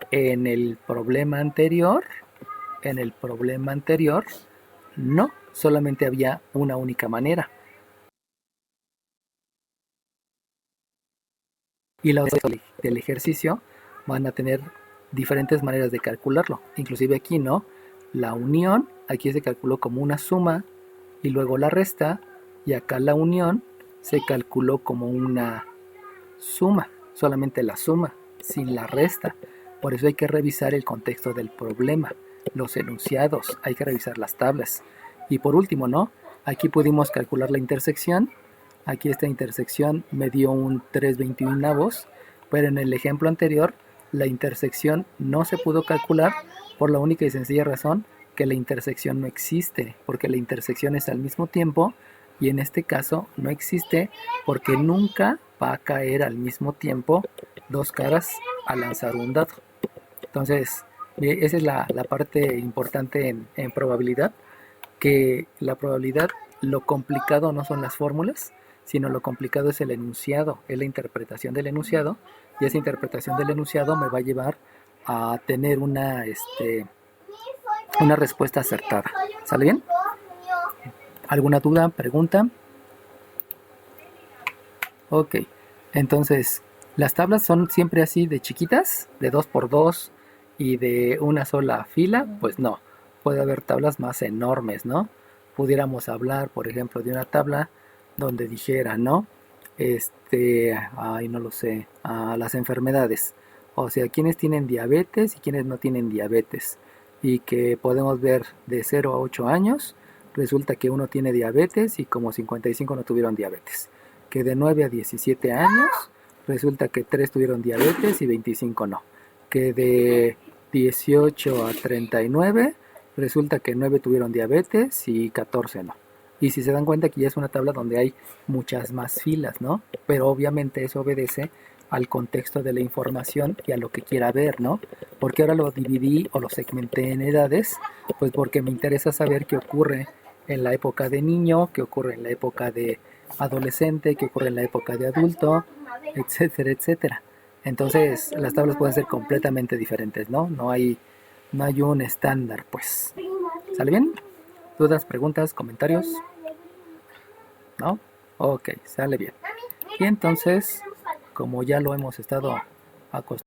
en el problema anterior, no, solamente había una única manera. Y los del ejercicio van a tener diferentes maneras de calcularlo. Inclusive aquí, ¿no? La unión, aquí se calculó como una suma y luego la resta, y acá la unión se calculó como una suma, solamente la suma, sin la resta. Por eso hay que revisar el contexto del problema, los enunciados, hay que revisar las tablas. Y por último, ¿no? Aquí pudimos calcular la intersección. Aquí esta intersección me dio un 3/21, pero en el ejemplo anterior la intersección no se pudo calcular por la única y sencilla razón que la intersección no existe, porque la intersección es al mismo tiempo, y en este caso no existe porque nunca va a caer al mismo tiempo dos caras al lanzar un dado. Entonces, esa es la parte importante en probabilidad, que la probabilidad, lo complicado no son las fórmulas, sino lo complicado es el enunciado, es la interpretación del enunciado, y esa interpretación del enunciado me va a llevar a tener una respuesta acertada. ¿Sale bien? ¿Alguna duda, pregunta? Ok, entonces las tablas son siempre así de chiquitas, de 2x2 y de una sola fila. Pues no, puede haber tablas más enormes, ¿no? Pudiéramos hablar, por ejemplo, de una tabla donde dijera, ¿no? No lo sé, las enfermedades. O sea, quienes tienen diabetes y quienes no tienen diabetes. Y que podemos ver de 0 a 8 años resulta que uno tiene diabetes y como 55 no tuvieron diabetes. Que de 9 a 17 años, resulta que 3 tuvieron diabetes y 25 no. Que de 18 a 39, resulta que 9 tuvieron diabetes y 14 no. Y si se dan cuenta, aquí ya es una tabla donde hay muchas más filas, ¿no? Pero obviamente eso obedece al contexto de la información y a lo que quiera ver, ¿no? Porque ahora lo dividí o lo segmenté en edades, pues porque me interesa saber qué ocurre en la época de niño, qué ocurre en la época de adolescente, qué ocurre en la época de adulto, etcétera, etcétera. Entonces, las tablas pueden ser completamente diferentes, ¿no? No hay un estándar, pues. ¿Sale bien? ¿Dudas, preguntas, comentarios? ¿No? Ok, sale bien. Y entonces, como ya lo hemos estado acostumbrados,